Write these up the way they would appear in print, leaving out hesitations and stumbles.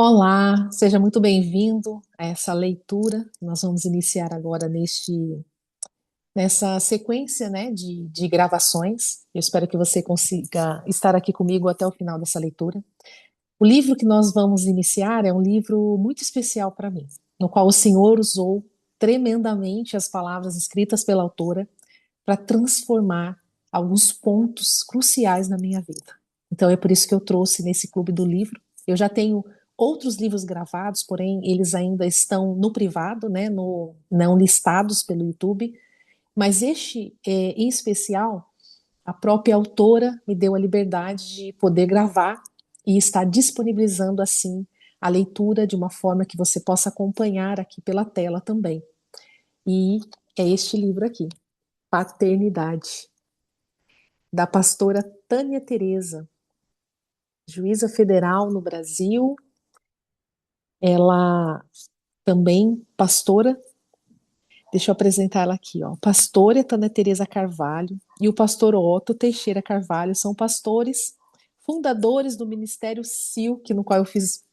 Olá, seja muito bem-vindo a essa leitura. Nós vamos iniciar agora nessa sequência, né, de gravações. Eu espero que você consiga estar aqui comigo até o final dessa leitura. O livro que nós vamos iniciar é um livro muito especial para mim, no qual o Senhor usou tremendamente as palavras escritas pela autora para transformar alguns pontos cruciais na minha vida. Então é por isso que eu trouxe nesse clube do livro. Eu já tenho outros livros gravados, porém eles ainda estão no privado, né, não listados pelo YouTube. Mas este, em especial, a própria autora me deu a liberdade de poder gravar e estar disponibilizando assim a leitura de uma forma que você possa acompanhar aqui pela tela também. E é este livro aqui, Paternidade, da pastora Tânia Teresa, juíza federal no Brasil. Ela também pastora. Deixa eu apresentar ela aqui, ó. Pastora Tânia Teresa Carvalho e o pastor Otto Teixeira Carvalho são pastores, fundadores do Ministério Silk, no qual eu fiz,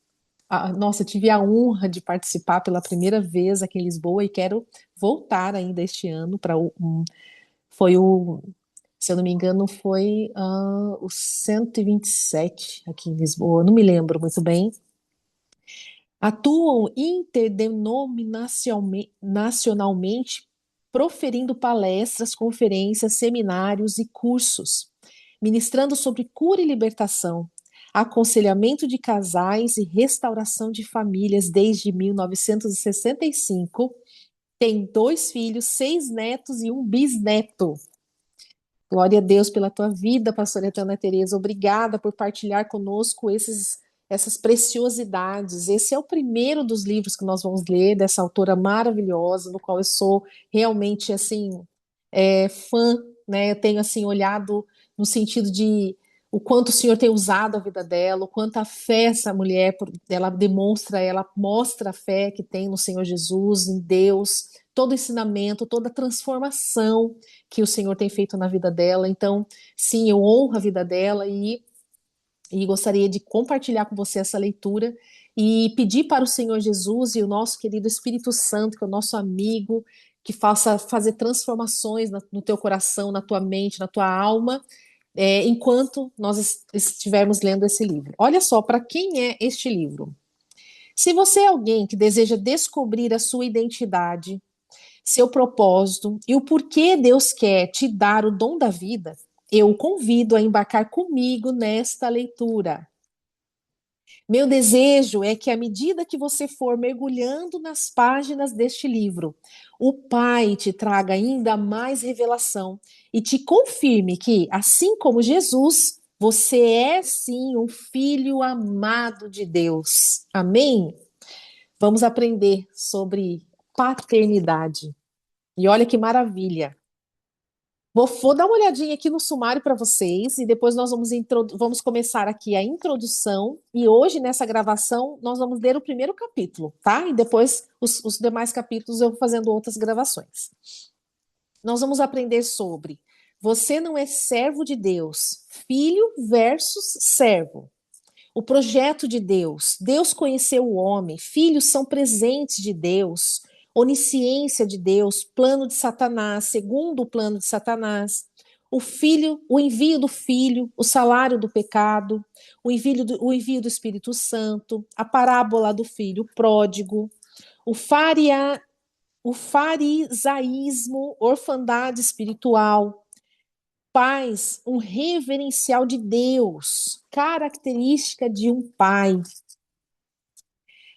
nossa, tive a honra de participar pela primeira vez aqui em Lisboa e quero voltar ainda este ano para foi o, se eu não me engano, foi o 127 aqui em Lisboa, não me lembro muito bem. Atuam nacionalmente, proferindo palestras, conferências, seminários e cursos, ministrando sobre cura e libertação, aconselhamento de casais e restauração de famílias desde 1965. Tem dois filhos, seis netos e um bisneto. Glória a Deus pela tua vida, pastora Etana Tereza. Obrigada por partilhar conosco essas preciosidades. Esse é o primeiro dos livros que nós vamos ler dessa autora maravilhosa, no qual eu sou realmente assim fã, né? Eu tenho assim olhado no sentido de o quanto o Senhor tem usado a vida dela, o quanto a fé essa mulher, ela demonstra, ela mostra a fé que tem no Senhor Jesus, em Deus, todo o ensinamento, toda a transformação que o Senhor tem feito na vida dela. Então, sim, eu honro a vida dela e gostaria de compartilhar com você essa leitura e pedir para o Senhor Jesus e o nosso querido Espírito Santo, que é o nosso amigo, que faça fazer transformações no teu coração, na tua mente, na tua alma, enquanto nós estivermos lendo esse livro. Olha só, para quem é este livro? Se você é alguém que deseja descobrir a sua identidade, seu propósito e o porquê Deus quer te dar o dom da vida, eu o convido a embarcar comigo nesta leitura. Meu desejo é que, à medida que você for mergulhando nas páginas deste livro, o Pai te traga ainda mais revelação e te confirme que, assim como Jesus, você é sim um filho amado de Deus. Amém? Vamos aprender sobre paternidade. E olha que maravilha! Vou dar uma olhadinha aqui no sumário para vocês e depois nós vamos começar aqui a introdução. E hoje, nessa gravação, nós vamos ler o primeiro capítulo, tá? E depois os demais capítulos eu vou fazendo outras gravações. Nós vamos aprender sobre você não é servo de Deus, filho versus servo. O projeto de Deus. Deus conheceu o homem, filhos são presentes de Deus, onisciência de Deus, plano de Satanás, segundo o plano de Satanás. O filho, o envio do filho, o salário do pecado, o envio do Espírito Santo, a parábola do filho pródigo, o, faria, o farisaísmo, orfandade espiritual, pais, um reverencial de Deus, característica de um pai,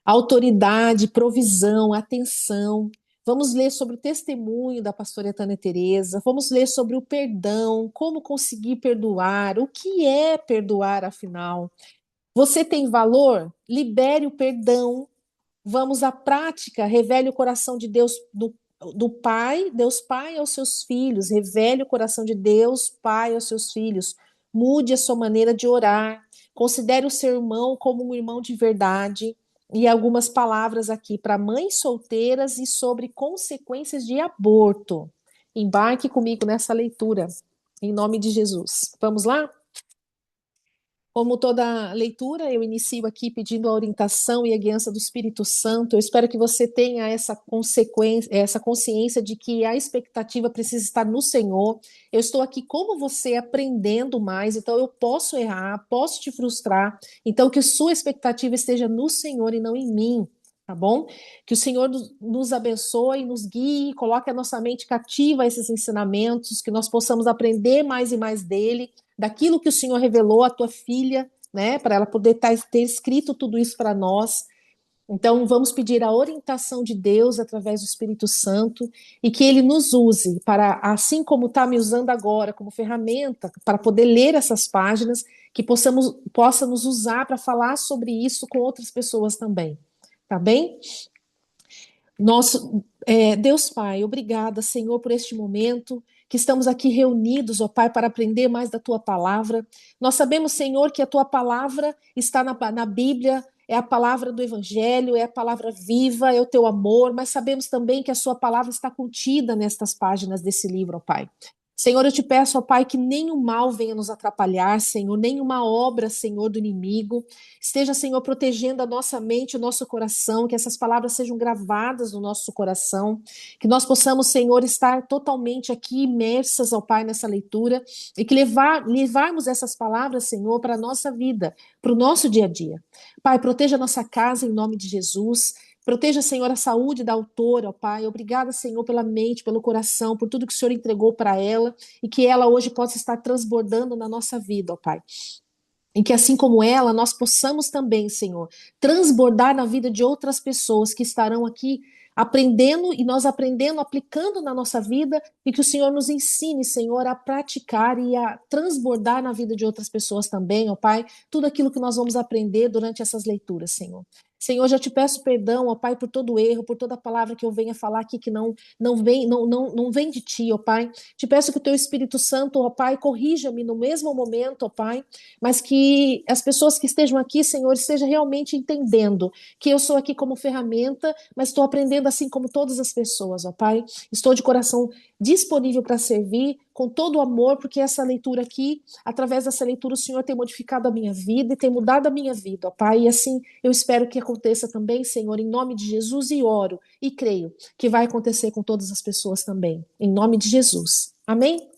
autoridade, provisão, atenção. Vamos ler sobre o testemunho da pastora Tânia Teresa, vamos ler sobre o perdão, como conseguir perdoar, o que é perdoar afinal. Você tem valor? Libere o perdão. Vamos à prática, revele o coração de Deus do Pai, Deus Pai aos seus filhos, revele o coração de Deus Pai aos seus filhos, mude a sua maneira de orar, considere o seu irmão como um irmão de verdade, e algumas palavras aqui para mães solteiras e sobre consequências de aborto. Embarque comigo nessa leitura, em nome de Jesus. Vamos lá? Como toda leitura, eu inicio aqui pedindo a orientação e a guiança do Espírito Santo. Eu espero que você tenha essa consequência, essa consciência de que a expectativa precisa estar no Senhor. Eu estou aqui como você aprendendo mais, então eu posso errar, posso te frustrar. Então que sua expectativa esteja no Senhor e não em mim. Tá bom? Que o Senhor nos abençoe, nos guie, coloque a nossa mente cativa a esses ensinamentos, que nós possamos aprender mais e mais dele, daquilo que o Senhor revelou à tua filha, né, para ela poder ter escrito tudo isso para nós. Então, vamos pedir a orientação de Deus através do Espírito Santo e que ele nos use para, assim como está me usando agora, como ferramenta para poder ler essas páginas, que possa nos usar para falar sobre isso com outras pessoas também. Tá bem? Nosso Deus Pai, obrigada, Senhor, por este momento que estamos aqui reunidos, ó Pai, para aprender mais da Tua palavra. Nós sabemos, Senhor, que a Tua palavra está na Bíblia, é a palavra do Evangelho, é a palavra viva, é o Teu amor, mas sabemos também que a Sua palavra está contida nestas páginas desse livro, ó Pai. Senhor, eu te peço, ó Pai, que nenhum mal venha nos atrapalhar, Senhor, nenhuma obra, Senhor, do inimigo. Esteja, Senhor, protegendo a nossa mente, o nosso coração, que essas palavras sejam gravadas no nosso coração, que nós possamos, Senhor, estar totalmente aqui imersas, ó Pai, nessa leitura, e que levarmos essas palavras, Senhor, para a nossa vida, para o nosso dia a dia. Pai, proteja a nossa casa em nome de Jesus. Proteja, Senhor, a saúde da autora, ó Pai. Obrigada, Senhor, pela mente, pelo coração, por tudo que o Senhor entregou para ela e que ela hoje possa estar transbordando na nossa vida, ó Pai. E que assim como ela, nós possamos também, Senhor, transbordar na vida de outras pessoas que estarão aqui aprendendo e nós aprendendo, aplicando na nossa vida e que o Senhor nos ensine, Senhor, a praticar e a transbordar na vida de outras pessoas também, ó Pai, tudo aquilo que nós vamos aprender durante essas leituras, Senhor. Senhor, já te peço perdão, ó Pai, por todo erro, por toda palavra que eu venha falar aqui que não vem de ti, ó Pai. Te peço que o teu Espírito Santo, ó Pai, corrija-me no mesmo momento, ó Pai, mas que as pessoas que estejam aqui, Senhor, estejam realmente entendendo que eu sou aqui como ferramenta, mas estou aprendendo assim como todas as pessoas, ó Pai. Estou de coração disponível para servir com todo o amor, porque essa leitura aqui, através dessa leitura, o Senhor tem modificado a minha vida e tem mudado a minha vida, ó Pai, e assim eu espero que aconteça também, Senhor, em nome de Jesus, e oro e creio que vai acontecer com todas as pessoas também, em nome de Jesus. Amém?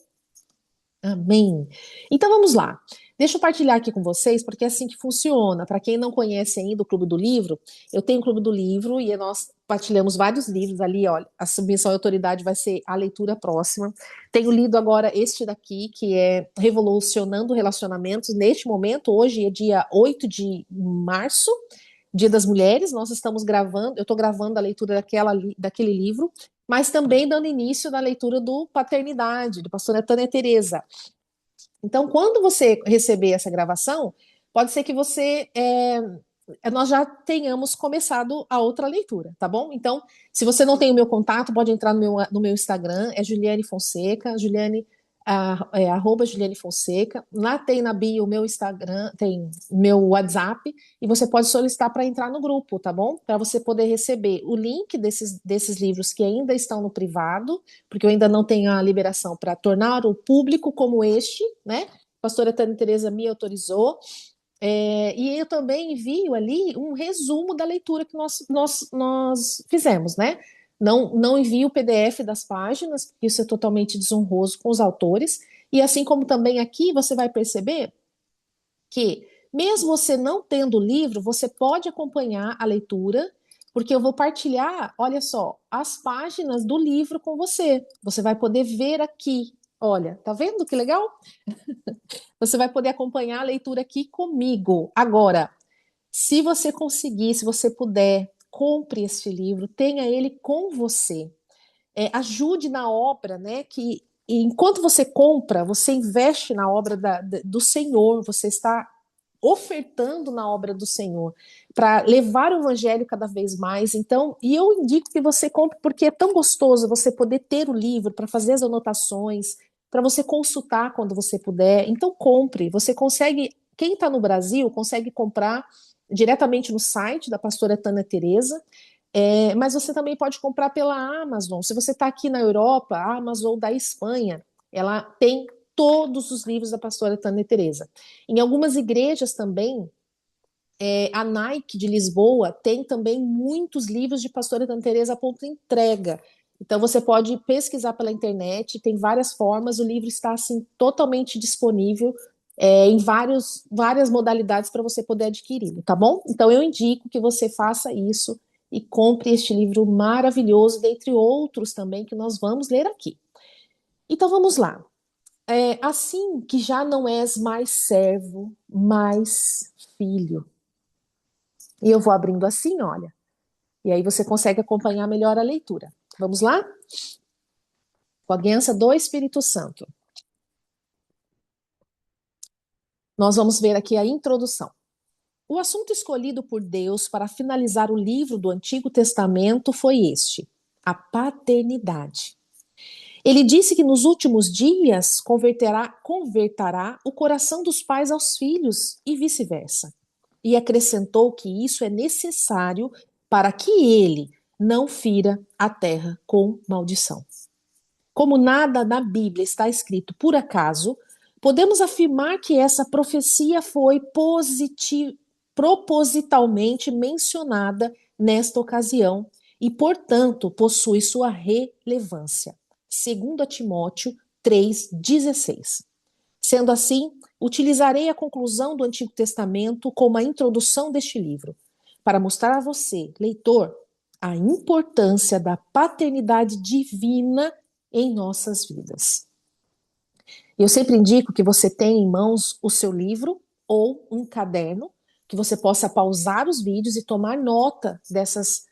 Amém. Então vamos lá. Deixa eu partilhar aqui com vocês, porque é assim que funciona. Para quem não conhece ainda o Clube do Livro, eu tenho o Clube do Livro e nós partilhamos vários livros ali. Olha, a submissão à autoridade vai ser a leitura próxima. Tenho lido agora este daqui, que é Revolucionando Relacionamentos. Neste momento, hoje é dia 8 de março, Dia das Mulheres. Nós estamos gravando, eu estou gravando a leitura daquele livro, mas também dando início na leitura do Paternidade, do pastor Tânia Teresa. Então, quando você receber essa gravação, pode ser que nós já tenhamos começado a outra leitura, tá bom? Então, se você não tem o meu contato, pode entrar no meu Instagram, é Juliane Fonseca, arroba Juliane Fonseca. Lá tem na bio o meu Instagram, tem meu WhatsApp, e você pode solicitar para entrar no grupo, tá bom? Para você poder receber o link desses livros que ainda estão no privado, porque eu ainda não tenho a liberação para tornar o público como este, né? A pastora Tânia Teresa me autorizou. E eu também envio ali um resumo da leitura que nós fizemos, né? Não envio o PDF das páginas, porque isso é totalmente desonroso com os autores. E assim como também aqui, você vai perceber que, mesmo você não tendo o livro, você pode acompanhar a leitura, porque eu vou partilhar, olha só, as páginas do livro com você. Você vai poder ver aqui. Olha, tá vendo que legal? Você vai poder acompanhar a leitura aqui comigo. Agora, se você conseguir, se você puder, compre este livro, tenha ele com você. Ajude na obra, né? Que enquanto você compra, você investe na obra do Senhor, você está ofertando na obra do Senhor para levar o evangelho cada vez mais. Então, e eu indico que você compre porque é tão gostoso você poder ter o livro para fazer as anotações, para você consultar quando você puder. Então, compre. Você consegue, quem está no Brasil, consegue comprar diretamente no site da pastora Tânia Teresa. Mas você também pode comprar pela Amazon. Se você está aqui na Europa, a Amazon da Espanha, ela tem todos os livros da pastora Tânia Teresa. Em algumas igrejas também, a Nike de Lisboa tem também muitos livros de pastora Tânia Teresa a ponto de entrega. Então você pode pesquisar pela internet, tem várias formas, o livro está assim totalmente disponível em várias modalidades para você poder adquiri-lo, tá bom? Então eu indico que você faça isso e compre este livro maravilhoso, dentre outros também que nós vamos ler aqui. Então vamos lá. Assim que já não és mais servo, mas filho. E eu vou abrindo assim, olha. E aí você consegue acompanhar melhor a leitura. Vamos lá? Com a guiança do Espírito Santo. Nós vamos ver aqui a introdução. O assunto escolhido por Deus para finalizar o livro do Antigo Testamento foi este: a paternidade. Ele disse que nos últimos dias converterá o coração dos pais aos filhos e vice-versa. E acrescentou que isso é necessário para que ele não fira a terra com maldição. Como nada na Bíblia está escrito por acaso, podemos afirmar que essa profecia foi propositalmente mencionada nesta ocasião e, portanto, possui sua relevância. 2 Timóteo 3,16. Sendo assim, utilizarei a conclusão do Antigo Testamento como a introdução deste livro, para mostrar a você, leitor, a importância da paternidade divina em nossas vidas. Eu sempre indico que você tenha em mãos o seu livro ou um caderno, que você possa pausar os vídeos e tomar nota dessas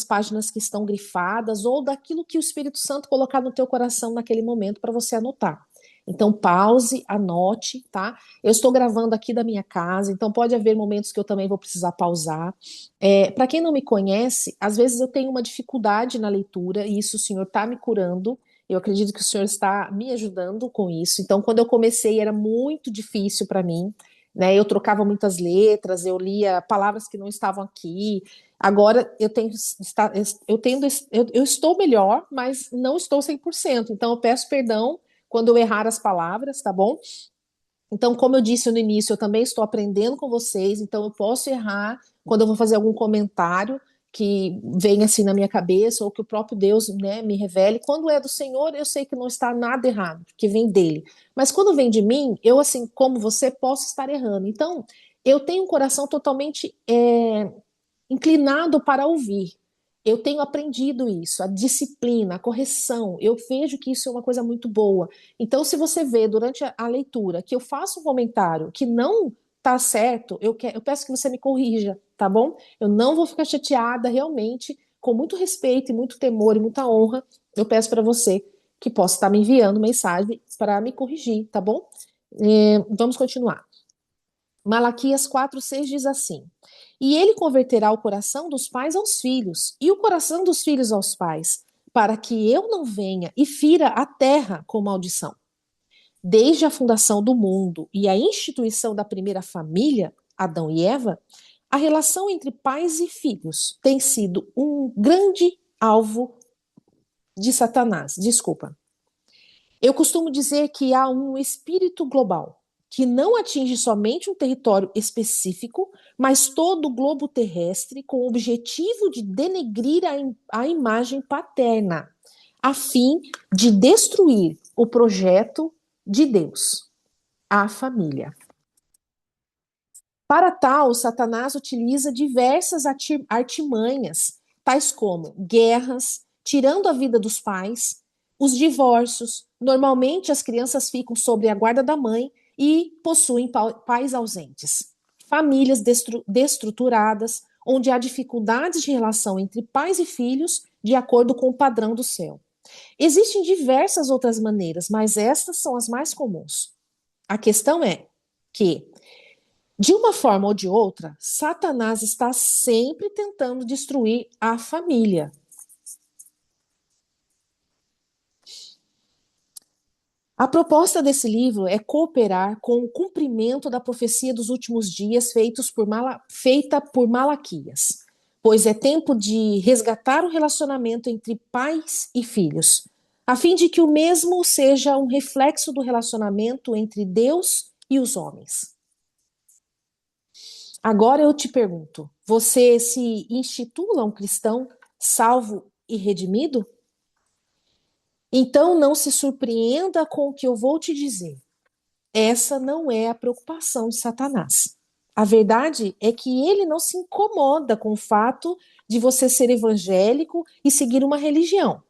páginas que estão grifadas ou daquilo que o Espírito Santo colocar no teu coração naquele momento para você anotar. Então pause, anote, tá? Eu estou gravando aqui da minha casa, então pode haver momentos que eu também vou precisar pausar. Para quem não me conhece, às vezes eu tenho uma dificuldade na leitura e isso o Senhor está me curando. Eu acredito que o Senhor está me ajudando com isso. Então, quando eu comecei, era muito difícil para mim, né? Eu trocava muitas letras, eu lia palavras que não estavam aqui. Agora eu estou melhor, mas não estou 100%. Então, eu peço perdão quando eu errar as palavras, tá bom? Então, como eu disse no início, eu também estou aprendendo com vocês, então eu posso errar quando eu vou fazer algum comentário que vem assim na minha cabeça, ou que o próprio Deus, né, me revele. Quando é do Senhor, eu sei que não está nada errado, porque vem dele. Mas quando vem de mim, eu, assim como você, posso estar errando. Então, eu tenho um coração totalmente inclinado para ouvir. Eu tenho aprendido isso, a disciplina, a correção. Eu vejo que isso é uma coisa muito boa. Então, se você vê durante a leitura que eu faço um comentário que não está certo, eu peço que você me corrija, tá bom? Eu não vou ficar chateada, realmente, com muito respeito e muito temor e muita honra. Eu peço para você que possa estar me enviando mensagem para me corrigir, tá bom? Vamos continuar. Malaquias 4,6 diz assim: E ele converterá o coração dos pais aos filhos, e o coração dos filhos aos pais, para que eu não venha e fira a terra com maldição. Desde a fundação do mundo e a instituição da primeira família, Adão e Eva, a relação entre pais e filhos tem sido um grande alvo de Satanás. Desculpa. Eu costumo dizer que há um espírito global que não atinge somente um território específico, mas todo o globo terrestre, com o objetivo de denegrir a imagem paterna, a fim de destruir o projeto de Deus, a família. Para tal, Satanás utiliza diversas artimanhas, tais como guerras, tirando a vida dos pais, os divórcios. Normalmente, as crianças ficam sob a guarda da mãe e possuem pais ausentes. Famílias destruturadas, onde há dificuldades de relação entre pais e filhos, de acordo com o padrão do céu. Existem diversas outras maneiras, mas estas são as mais comuns. A questão é que, de uma forma ou de outra, Satanás está sempre tentando destruir a família. A proposta desse livro é cooperar com o cumprimento da profecia dos últimos dias feita por Malaquias, pois é tempo de resgatar o relacionamento entre pais e filhos. a fim de que o mesmo seja um reflexo do relacionamento entre Deus e os homens. Agora eu te pergunto, você se intitula um cristão salvo e redimido? Então não se surpreenda com o que eu vou te dizer. Essa não é a preocupação de Satanás. A verdade é que ele não se incomoda com o fato de você ser evangélico e seguir uma religião.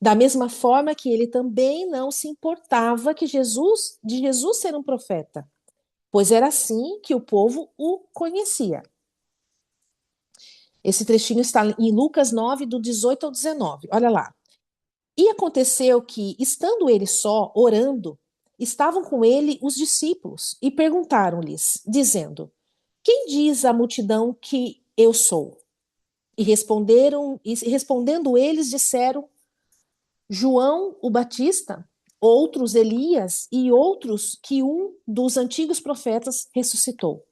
Da mesma forma que ele também não se importava de Jesus ser um profeta, pois era assim que o povo o conhecia. Esse trechinho está em Lucas 9, do 18 ao 19. Olha lá. E aconteceu que, estando ele só, orando, estavam com ele os discípulos e perguntaram-lhes, dizendo: Quem diz a multidão que eu sou? E respondendo eles, disseram: João o Batista, outros Elias e outros que um dos antigos profetas ressuscitou.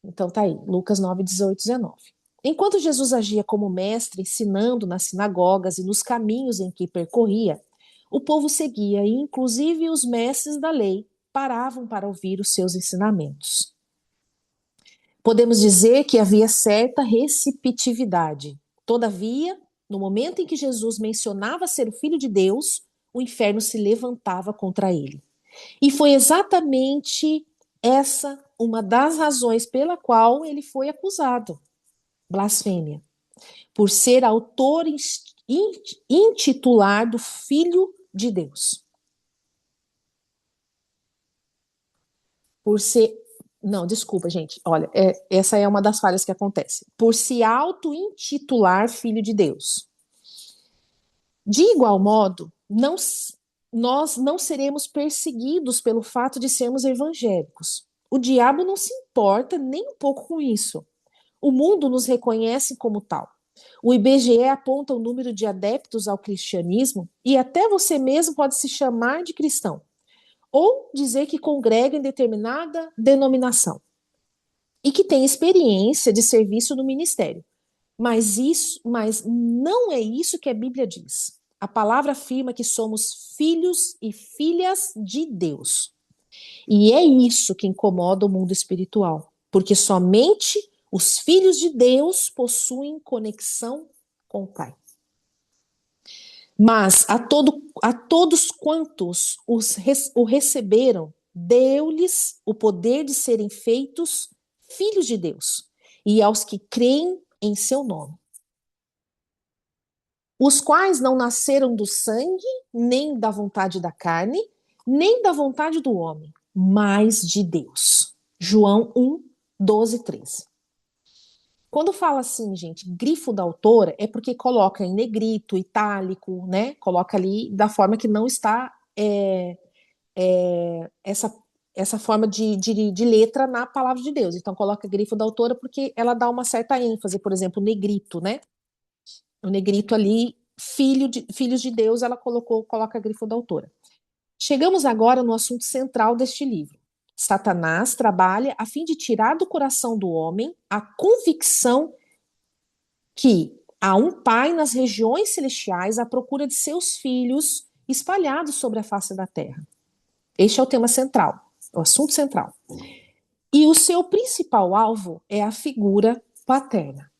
Então tá aí, Lucas 9, 18, 19. Enquanto Jesus agia como mestre, ensinando nas sinagogas e nos caminhos em que percorria, o povo seguia e, inclusive, os mestres da lei paravam para ouvir os seus ensinamentos. Podemos dizer que havia certa receptividade. Todavia, no momento em que Jesus mencionava ser o Filho de Deus, o inferno se levantava contra ele. E foi exatamente essa uma das razões pela qual ele foi acusado. Blasfêmia. Por ser autor intitular do Filho de Deus. Por ser. Não, desculpa, gente. Olha, essa é uma das falhas que acontece. Por se auto-intitular Filho de Deus. De igual modo, nós não seremos perseguidos pelo fato de sermos evangélicos. O diabo não se importa nem um pouco com isso. O mundo nos reconhece como tal. O IBGE aponta o número de adeptos ao cristianismo e até você mesmo pode se chamar de cristão ou dizer que congrega em determinada denominação e que tem experiência de serviço no ministério. Mas não é isso que a Bíblia diz. A palavra afirma que somos filhos e filhas de Deus. E é isso que incomoda o mundo espiritual, porque somente os filhos de Deus possuem conexão com o Pai. Mas a todos quantos o receberam, deu-lhes o poder de serem feitos filhos de Deus, e aos que creem em seu nome, os quais não nasceram do sangue, nem da vontade da carne, nem da vontade do homem, mas de Deus. João 1, 12, 13. Quando fala assim, gente, grifo da autora, é porque coloca em negrito, itálico, né? Coloca ali da forma que não está essa forma de letra na palavra de Deus. Então, coloca grifo da autora porque ela dá uma certa ênfase, por exemplo, negrito, né? O negrito ali, filhos de Deus, ela coloca grifo da autora. Chegamos agora no assunto central deste livro. Satanás trabalha a fim de tirar do coração do homem a convicção que há um pai nas regiões celestiais à procura de seus filhos espalhados sobre a face da terra. Este é o tema central, o assunto central. E o seu principal alvo é a figura paterna.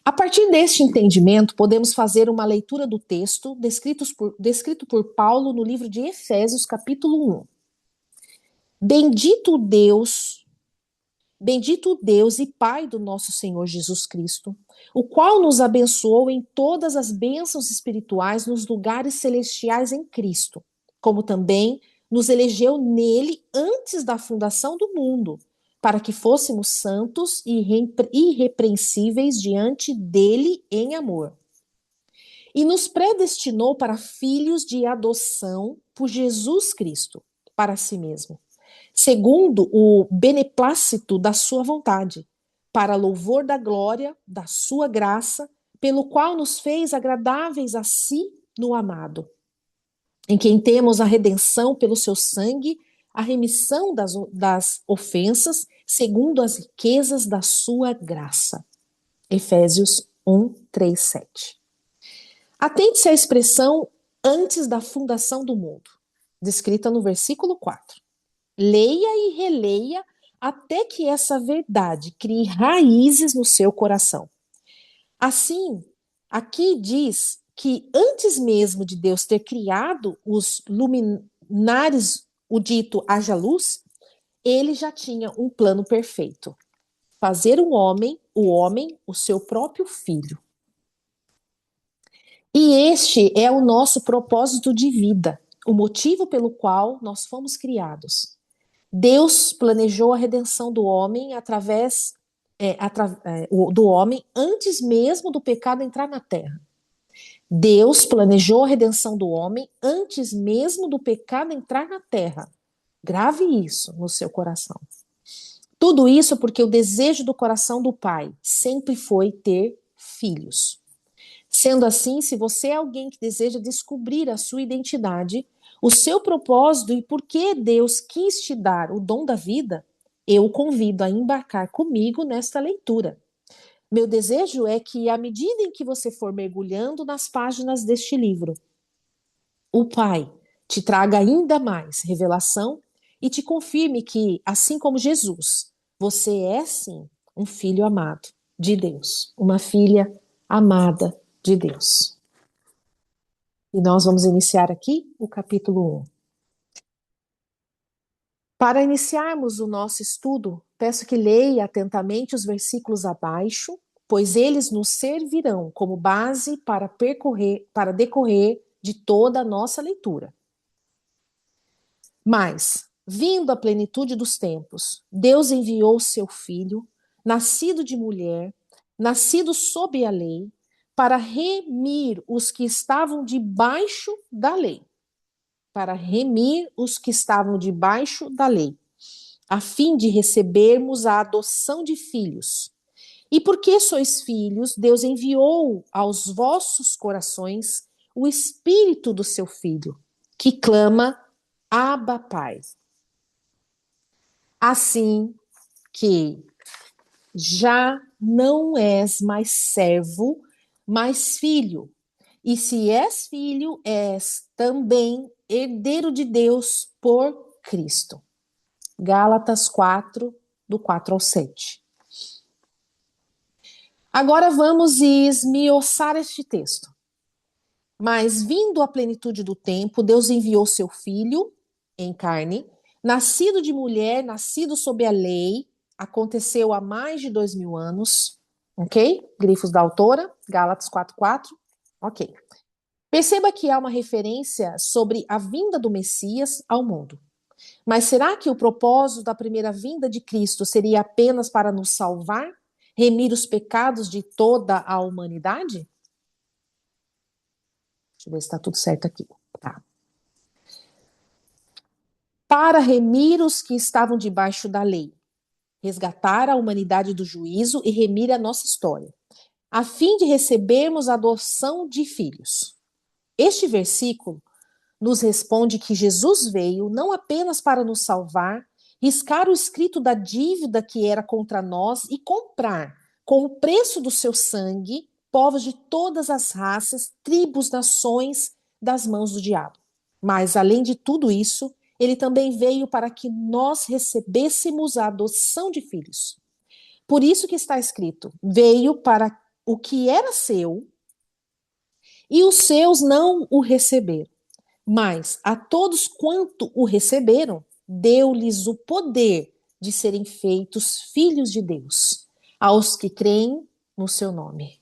A partir deste entendimento, podemos fazer uma leitura do texto descrito por Paulo no livro de Efésios, capítulo 1. Bendito Deus e Pai do nosso Senhor Jesus Cristo, o qual nos abençoou em todas as bênçãos espirituais nos lugares celestiais em Cristo, como também nos elegeu nele antes da fundação do mundo, para que fôssemos santos e irrepreensíveis diante dele em amor. E nos predestinou para filhos de adoção por Jesus Cristo, para si mesmo, segundo o beneplácito da sua vontade, para louvor da glória da sua graça, pelo qual nos fez agradáveis a si no amado, em quem temos a redenção pelo seu sangue, a remissão das ofensas, segundo as riquezas da sua graça. Efésios 1, 3, 7. Atente-se à expressão antes da fundação do mundo, descrita no versículo 4. Leia e releia até que essa verdade crie raízes no seu coração. Assim, aqui diz que antes mesmo de Deus ter criado os luminares, o dito haja luz, ele já tinha um plano perfeito: fazer o homem, o seu próprio filho. E este é o nosso propósito de vida, o motivo pelo qual nós fomos criados. Deus planejou a redenção do homem do homem antes mesmo do pecado entrar na terra. Deus planejou a redenção do homem antes mesmo do pecado entrar na terra. Grave isso no seu coração. Tudo isso porque o desejo do coração do Pai sempre foi ter filhos. Sendo assim, se você é alguém que deseja descobrir a sua identidade, o seu propósito e por que Deus quis te dar o dom da vida, eu o convido a embarcar comigo nesta leitura. Meu desejo é que, à medida em que você for mergulhando nas páginas deste livro, o Pai te traga ainda mais revelação e te confirme que, assim como Jesus, você é sim um filho amado de Deus, uma filha amada de Deus. E nós vamos iniciar aqui o capítulo 1. Para iniciarmos o nosso estudo, peço que leia atentamente os versículos abaixo, pois eles nos servirão como base para decorrer de toda a nossa leitura. Mas, vindo a plenitude dos tempos, Deus enviou seu filho, nascido de mulher, nascido sob a lei, para remir os que estavam debaixo da lei. Para remir os que estavam debaixo da lei, a fim de recebermos a adoção de filhos. E porque sois filhos, Deus enviou aos vossos corações o Espírito do seu Filho, que clama, Abba, Pai. Assim que já não és mais servo, mas filho. E se és filho, és também herdeiro de Deus por Cristo. Gálatas 4, do 4 ao 7. Agora vamos esmiuçar este texto. Mas vindo a plenitude do tempo, Deus enviou seu filho em carne, nascido de mulher, nascido sob a lei, aconteceu há mais de 2000 anos, ok? Grifos da autora, Gálatas 4:4, ok. Perceba que há uma referência sobre a vinda do Messias ao mundo. Mas será que o propósito da primeira vinda de Cristo seria apenas para nos salvar, remir os pecados de toda a humanidade? Deixa eu ver se está tudo certo aqui. Tá. Para remir os que estavam debaixo da lei, resgatar a humanidade do juízo e remir a nossa história, a fim de recebermos a adoção de filhos. Este versículo nos responde que Jesus veio não apenas para nos salvar, riscar o escrito da dívida que era contra nós e comprar, com o preço do seu sangue, povos de todas as raças, tribos, nações, das mãos do diabo. Mas, além de tudo isso, ele também veio para que nós recebêssemos a adoção de filhos. Por isso que está escrito: veio para o que era seu e os seus não o receberam. Mas a todos quanto o receberam, deu-lhes o poder de serem feitos filhos de Deus, aos que creem no seu nome.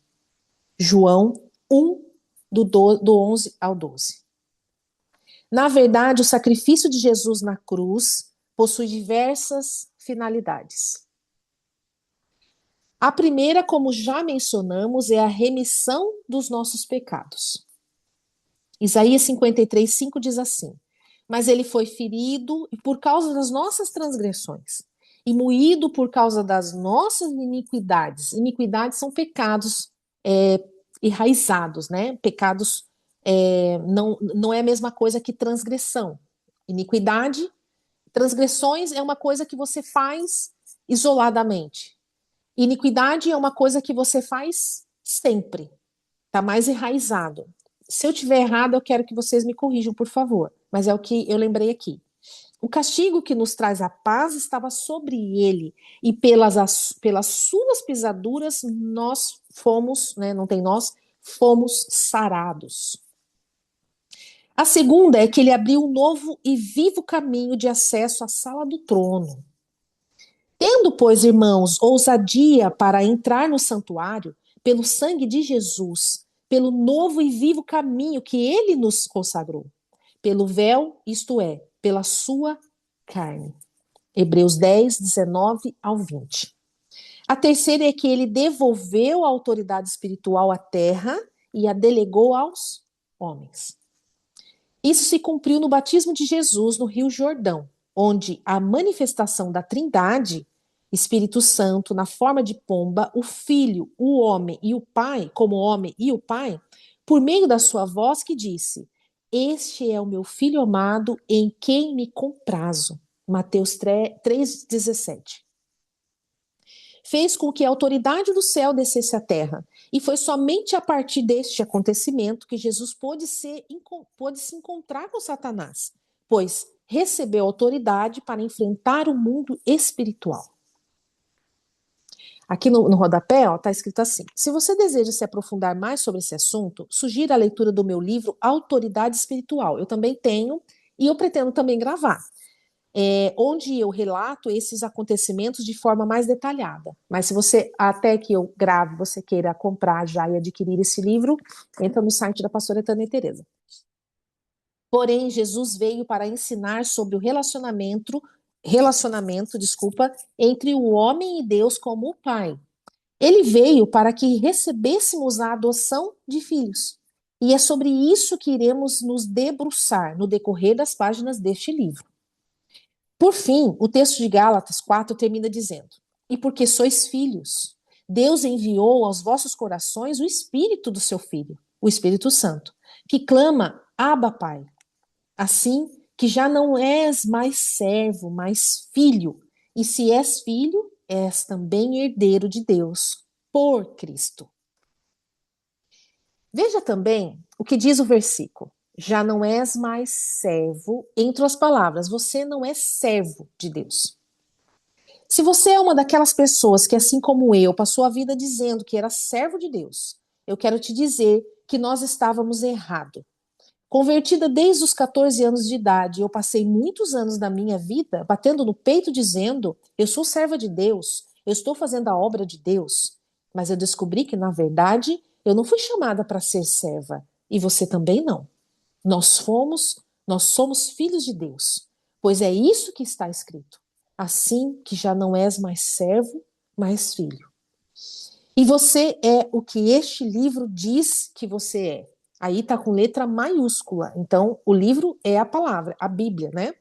João 1, do 11 ao 12. Na verdade, o sacrifício de Jesus na cruz possui diversas finalidades. A primeira, como já mencionamos, é a remissão dos nossos pecados. Isaías 53:5 diz assim: mas ele foi ferido por causa das nossas transgressões e moído por causa das nossas iniquidades. Iniquidades são pecados enraizados, né? Pecados não é a mesma coisa que transgressão. Iniquidade, transgressões é uma coisa que você faz isoladamente. Iniquidade é uma coisa que você faz sempre, está mais enraizado. Se eu tiver errado, eu quero que vocês me corrijam, por favor. Mas é o que eu lembrei aqui. O castigo que nos traz a paz estava sobre ele, e pelas suas pisaduras nós fomos, né, não tem nós, fomos sarados. A segunda é que ele abriu um novo e vivo caminho de acesso à sala do trono. Tendo, pois, irmãos, ousadia para entrar no santuário, pelo sangue de Jesus, pelo novo e vivo caminho que ele nos consagrou, pelo véu, isto é, pela sua carne. Hebreus 10, 19 ao 20. A terceira é que ele devolveu a autoridade espiritual à terra e a delegou aos homens. Isso se cumpriu no batismo de Jesus no Rio Jordão, onde a manifestação da Trindade, Espírito Santo, na forma de pomba, o Filho, o homem e o Pai, como homem e o Pai, por meio da sua voz que disse: Este é o meu Filho amado, em quem me comprazo. Mateus 3,17. Fez com que a autoridade do céu descesse à terra. E foi somente a partir deste acontecimento que Jesus pôde se encontrar com Satanás, pois recebeu autoridade para enfrentar o mundo espiritual. Aqui no rodapé está escrito assim: se você deseja se aprofundar mais sobre esse assunto, sugiro a leitura do meu livro Autoridade Espiritual. Eu também tenho e eu pretendo também gravar. Onde eu relato esses acontecimentos de forma mais detalhada. Mas se você, até que eu grave, você queira comprar já e adquirir esse livro, entra no site da pastora Tânia Teresa. Porém, Jesus veio para ensinar sobre o relacionamento, entre o homem e Deus como o Pai. Ele veio para que recebêssemos a adoção de filhos. E é sobre isso que iremos nos debruçar no decorrer das páginas deste livro. Por fim, o texto de Gálatas 4 termina dizendo: E porque sois filhos, Deus enviou aos vossos corações o Espírito do seu Filho, o Espírito Santo, que clama: Abba, Pai. Assim que já não és mais servo, mas filho. E se és filho, és também herdeiro de Deus, por Cristo. Veja também o que diz o versículo. Já não és mais servo, entre as palavras, você não é servo de Deus. Se você é uma daquelas pessoas que, assim como eu, passou a vida dizendo que era servo de Deus, eu quero te dizer que nós estávamos errados. Convertida desde os 14 anos de idade, eu passei muitos anos da minha vida batendo no peito dizendo: eu sou serva de Deus, eu estou fazendo a obra de Deus. Mas eu descobri que, na verdade, eu não fui chamada para ser serva, e você também não. Nós somos filhos de Deus, pois é isso que está escrito. Assim que já não és mais servo, mas filho. E você é o que este livro diz que você é. Aí está com letra maiúscula. Então, o livro é a palavra, a Bíblia, né?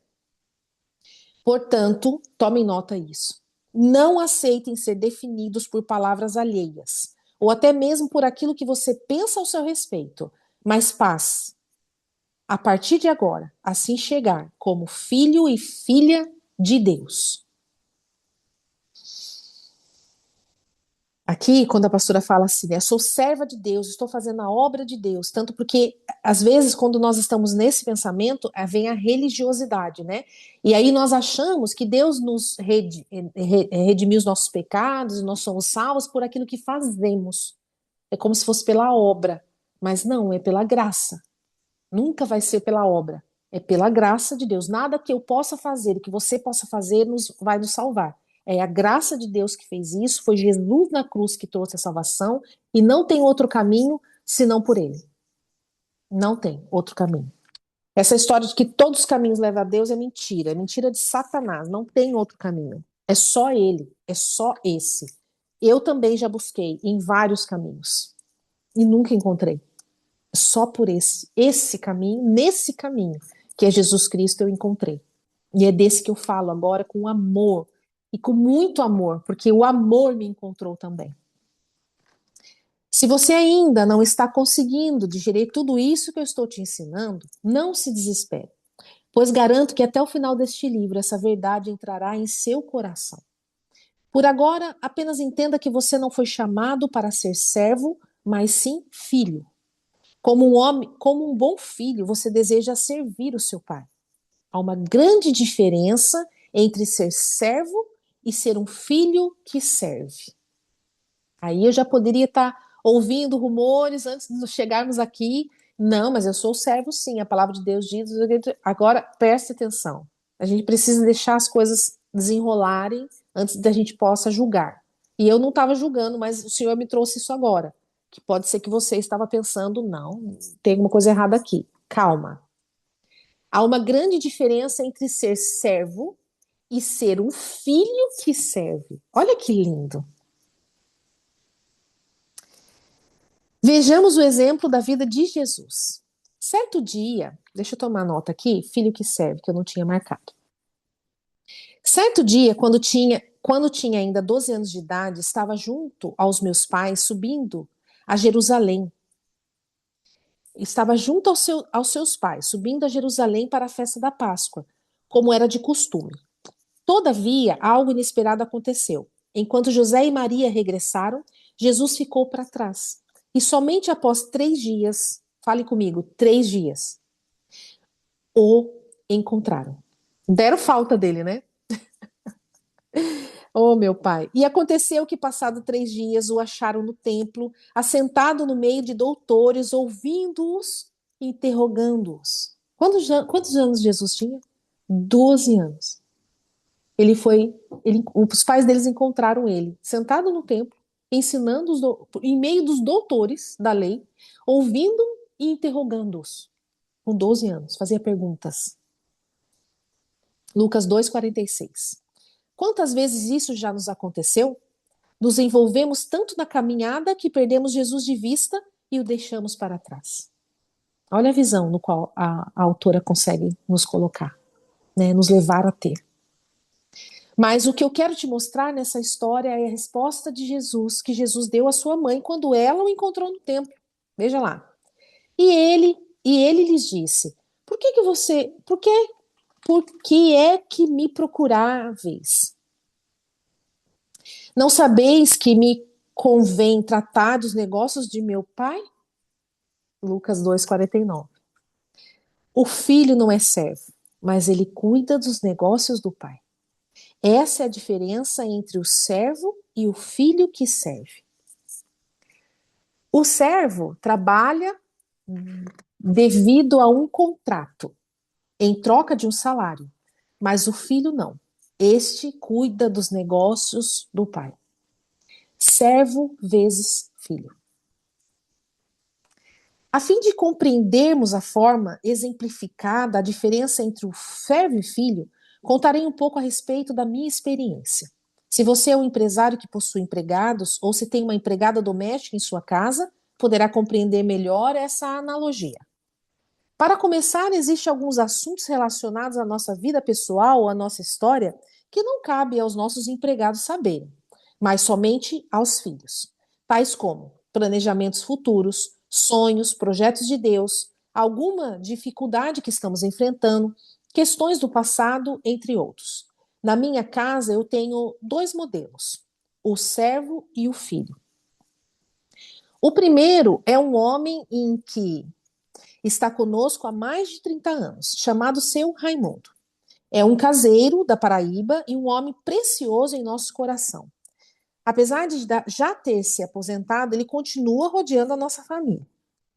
Portanto, tomem nota disso. Não aceitem ser definidos por palavras alheias, ou até mesmo por aquilo que você pensa ao seu respeito, mas passe, a partir de agora, a se enxergar como filho e filha de Deus. Aqui, quando a pastora fala assim, né, sou serva de Deus, estou fazendo a obra de Deus, tanto porque, às vezes, quando nós estamos nesse pensamento, vem a religiosidade, né? E aí nós achamos que Deus nos redimiu os nossos pecados, e nós somos salvos por aquilo que fazemos. É como se fosse pela obra, mas não, é pela graça. Nunca vai ser pela obra, é pela graça de Deus. Nada que eu possa fazer, que você possa fazer, vai nos salvar. É a graça de Deus que fez isso, foi Jesus na cruz que trouxe a salvação, e não tem outro caminho senão por ele. Não tem outro caminho. Essa história de que todos os caminhos levam a Deus é mentira de Satanás, não tem outro caminho. É só ele, é só esse. Eu também já busquei em vários caminhos e nunca encontrei. Só por esse caminho, nesse caminho, que é Jesus Cristo, eu encontrei. E é desse que eu falo agora com amor, e com muito amor, porque o amor me encontrou também. Se você ainda não está conseguindo digerir tudo isso que eu estou te ensinando, não se desespere, pois garanto que até o final deste livro essa verdade entrará em seu coração. Por agora, apenas entenda que você não foi chamado para ser servo, mas sim filho. Como um homem, como um bom filho, você deseja servir o seu pai. Há uma grande diferença entre ser servo e ser um filho que serve. Aí eu já poderia estar ouvindo rumores antes de chegarmos aqui. Não, mas eu sou servo sim, a palavra de Deus diz. Agora preste atenção. A gente precisa deixar as coisas desenrolarem antes da gente possa julgar. E eu não estava julgando, mas o Senhor me trouxe isso agora. Que pode ser que você estava pensando, não, tem alguma coisa errada aqui. Calma. Há uma grande diferença entre ser servo e ser um filho que serve. Olha que lindo. Vejamos o exemplo da vida de Jesus. Certo dia, deixa eu tomar nota aqui, filho que serve, que eu não tinha marcado. Certo dia, quando tinha ainda 12 anos de idade, estava junto aos meus pais, subindo a Jerusalém. Estava junto aos seus pais, subindo a Jerusalém para a festa da Páscoa, como era de costume. Todavia, algo inesperado aconteceu. Enquanto José e Maria regressaram, Jesus ficou para trás. E somente após 3 dias, fale comigo, 3 dias, o encontraram. Deram falta dele, né? Oh, meu pai. E aconteceu que, passado 3 dias, o acharam no templo, assentado no meio de doutores, ouvindo-os, interrogando-os. Quantos anos Jesus tinha? 12 anos. Os pais deles encontraram ele sentado no templo, ensinando em meio dos doutores da lei, ouvindo e interrogando-os. Com 12 anos, fazia perguntas. Lucas 2:46. Quantas vezes isso já nos aconteceu? Nos envolvemos tanto na caminhada que perdemos Jesus de vista e o deixamos para trás. Olha a visão no qual a autora consegue nos colocar, né, nos levar a ter. Mas o que eu quero te mostrar nessa história é a resposta de Jesus, que Jesus deu à sua mãe quando ela o encontrou no templo. Veja lá. E ele lhes disse: por que é que me procuráveis? Não sabeis que me convém tratar dos negócios de meu pai? Lucas 2:49. O filho não é servo, mas ele cuida dos negócios do pai. Essa é a diferença entre o servo e o filho que serve. O servo trabalha devido a um contrato, em troca de um salário, mas o filho não. Este cuida dos negócios do pai. Servo vezes filho. A fim de compreendermos a forma exemplificada a diferença entre o servo e filho, contarei um pouco a respeito da minha experiência. Se você é um empresário que possui empregados ou se tem uma empregada doméstica em sua casa, poderá compreender melhor essa analogia. Para começar, existem alguns assuntos relacionados à nossa vida pessoal ou à nossa história que não cabe aos nossos empregados saberem, mas somente aos filhos, tais como planejamentos futuros, sonhos, projetos de Deus, alguma dificuldade que estamos enfrentando, questões do passado, entre outros. Na minha casa, eu tenho 2 modelos: o servo e o filho. O primeiro é um homem em que está conosco há mais de 30 anos, chamado seu Raimundo. É um caseiro da Paraíba e um homem precioso em nosso coração. Apesar de já ter se aposentado, ele continua rodeando a nossa família.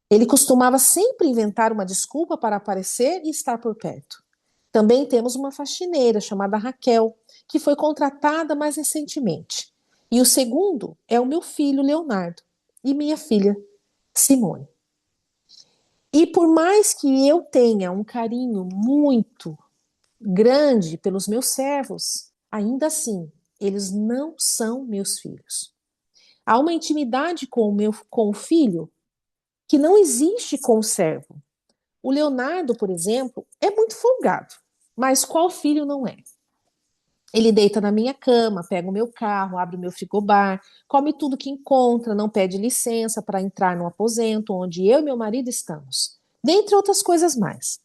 Ele costumava sempre inventar uma desculpa para aparecer e estar por perto. Também temos uma faxineira chamada Raquel, que foi contratada mais recentemente. E o segundo é o meu filho Leonardo e minha filha Simone. E por mais que eu tenha um carinho muito grande pelos meus servos, ainda assim, eles não são meus filhos. Há uma intimidade com o filho que não existe com o servo. O Leonardo, por exemplo, é muito folgado, mas qual filho não é? Ele deita na minha cama, pega o meu carro, abre o meu frigobar, come tudo que encontra, não pede licença para entrar no aposento onde eu e meu marido estamos, dentre outras coisas mais.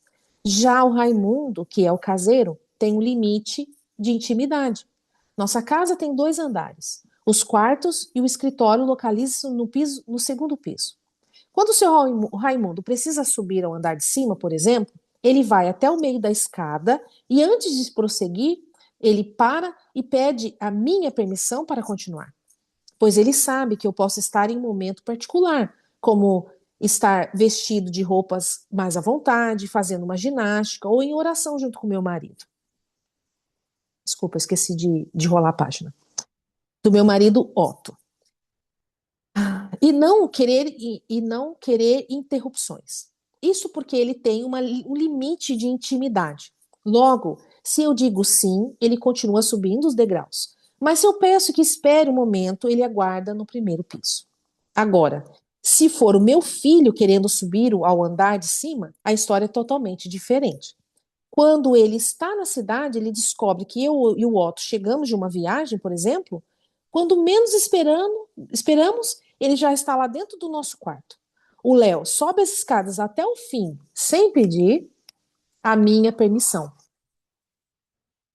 Já o Raimundo, que é o caseiro, tem um limite de intimidade. Nossa casa tem 2 andares. Os quartos e o escritório localizam no segundo piso. Quando o seu Raimundo precisa subir ao andar de cima, por exemplo, ele vai até o meio da escada e antes de prosseguir, ele para e pede a minha permissão para continuar, pois ele sabe que eu posso estar em um momento particular, como estar vestido de roupas mais à vontade, fazendo uma ginástica ou em oração junto com meu marido. Desculpa, esqueci de rolar a página. Do meu marido Otto. E não querer interrupções. Isso porque ele tem um limite de intimidade. Logo, se eu digo sim, ele continua subindo os degraus. Mas se eu peço que espere um momento, ele aguarda no primeiro piso. Agora, se for o meu filho querendo subir ao andar de cima, a história é totalmente diferente. Quando ele está na cidade, ele descobre que eu e o Otto chegamos de uma viagem, por exemplo, quando menos esperamos, ele já está lá dentro do nosso quarto. O Léo sobe as escadas até o fim, sem pedir a minha permissão.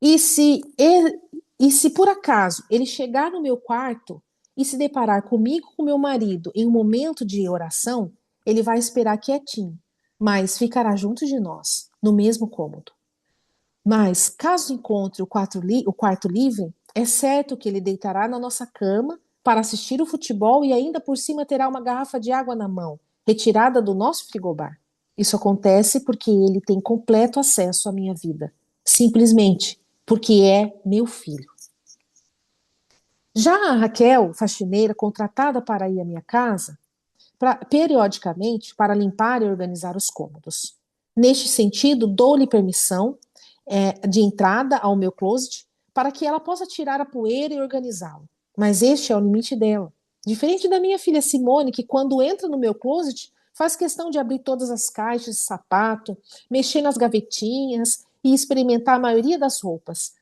E se, e se por acaso ele chegar no meu quarto e se deparar comigo, com meu marido, em um momento de oração, ele vai esperar quietinho, mas ficará junto de nós, no mesmo cômodo. Mas, caso encontre o quarto livre, é certo que ele deitará na nossa cama para assistir o futebol e ainda por cima terá uma garrafa de água na mão, retirada do nosso frigobar. Isso acontece porque ele tem completo acesso à minha vida, simplesmente porque é meu filho. Já a Raquel, faxineira contratada para ir à minha casa, periodicamente para limpar e organizar os cômodos. Neste sentido, dou-lhe permissão de entrada ao meu closet para que ela possa tirar a poeira e organizá-lo. Mas este é o limite dela. Diferente da minha filha Simone, que quando entra no meu closet faz questão de abrir todas as caixas de sapato, mexer nas gavetinhas e experimentar a maioria das roupas,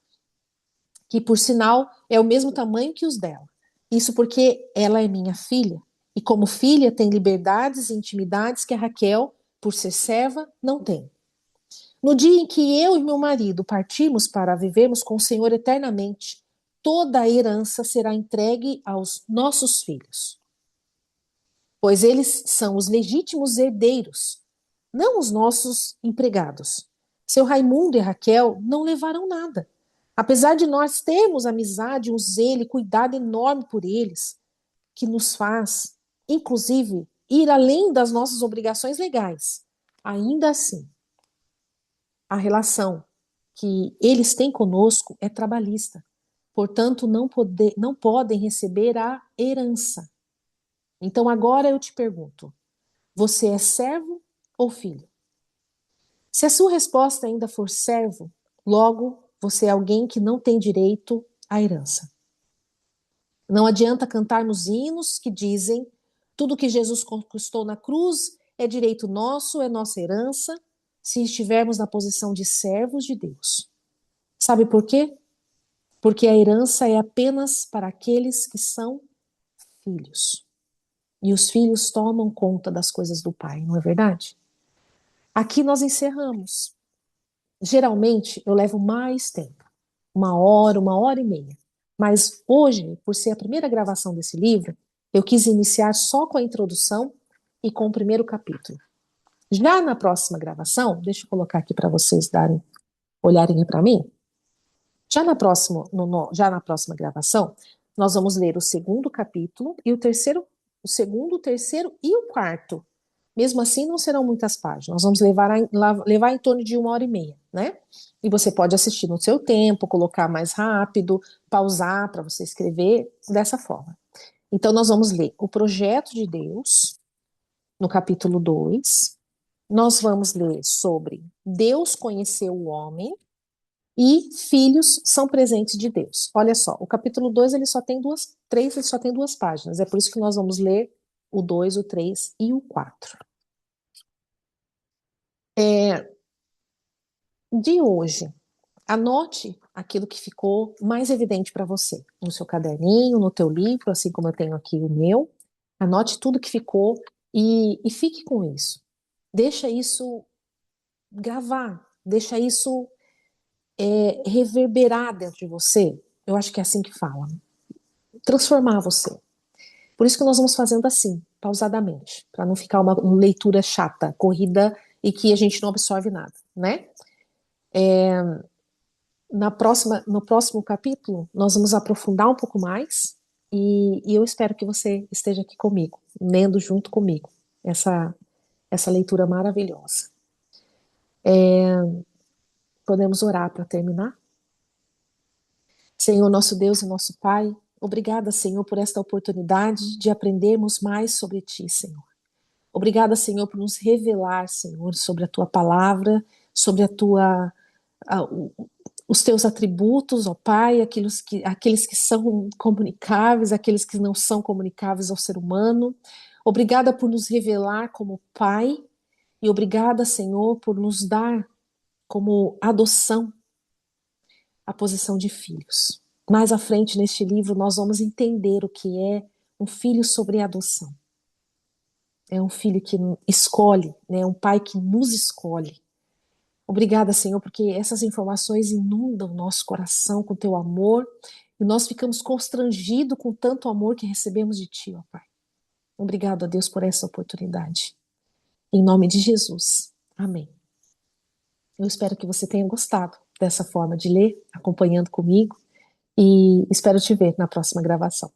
que por sinal é o mesmo tamanho que os dela. Isso porque ela é minha filha e como filha tem liberdades e intimidades que a Raquel, por ser serva, não tem. No dia em que eu e meu marido partimos para vivermos com o Senhor eternamente, toda a herança será entregue aos nossos filhos, pois eles são os legítimos herdeiros, não os nossos empregados. Seu Raimundo e Raquel não levarão nada. Apesar de nós termos amizade, um zelo e cuidado enorme por eles, que nos faz, inclusive, ir além das nossas obrigações legais, ainda assim, a relação que eles têm conosco é trabalhista. Portanto, não podem receber a herança. Então, agora eu te pergunto: você é servo ou filho? Se a sua resposta ainda for servo, logo você é alguém que não tem direito à herança. Não adianta cantarmos hinos que dizem tudo que Jesus conquistou na cruz é direito nosso, é nossa herança, se estivermos na posição de servos de Deus. Sabe por quê? Porque a herança é apenas para aqueles que são filhos. E os filhos tomam conta das coisas do pai, não é verdade? Aqui nós encerramos. Geralmente eu levo mais tempo, 1 hora e meia. Mas hoje, por ser a primeira gravação desse livro, eu quis iniciar só com a introdução e com o primeiro capítulo. Já na próxima gravação, deixa eu colocar aqui para vocês olharem para mim. Já na próxima gravação, nós vamos ler o segundo capítulo e o segundo, o terceiro e o quarto. Mesmo assim, não serão muitas páginas. Nós vamos levar em torno de 1 hora e meia, né? E você pode assistir no seu tempo, colocar mais rápido, pausar para você escrever dessa forma. Então, nós vamos ler o projeto de Deus, no capítulo 2. Nós vamos ler sobre Deus conheceu o homem, e filhos são presentes de Deus. Olha só, o capítulo 2 ele só tem ele só tem 2 páginas. É por isso que nós vamos ler o 2, o 3 e o 4. De hoje, anote aquilo que ficou mais evidente para você, no seu caderninho, no teu livro, assim como eu tenho aqui o meu. Anote tudo que ficou e fique com isso. Deixa isso gravar, deixa isso reverberar dentro de você. Eu acho que é assim que fala. Transformar você. Por isso que nós vamos fazendo assim, pausadamente, para não ficar uma leitura chata, corrida e que a gente não absorve nada, né? No próximo capítulo, nós vamos aprofundar um pouco mais e eu espero que você esteja aqui comigo, lendo junto comigo essa, essa leitura maravilhosa. Podemos orar para terminar? Senhor, nosso Deus e nosso Pai, obrigada, Senhor, por esta oportunidade de aprendermos mais sobre Ti, Senhor. Obrigada, Senhor, por nos revelar, Senhor, sobre a Tua palavra, sobre os Teus atributos, ó Pai, aqueles que são comunicáveis, aqueles que não são comunicáveis ao ser humano. Obrigada por nos revelar como Pai e obrigada, Senhor, por nos dar como adoção a posição de filhos. Mais à frente neste livro nós vamos entender o que é um filho sobre adoção. É um filho que escolhe, né? Um pai que nos escolhe. Obrigada, Senhor, porque essas informações inundam o nosso coração com teu amor e nós ficamos constrangidos com tanto amor que recebemos de ti, ó Pai. Obrigado a Deus por essa oportunidade. Em nome de Jesus. Amém. Eu espero que você tenha gostado dessa forma de ler, acompanhando comigo, e espero te ver na próxima gravação.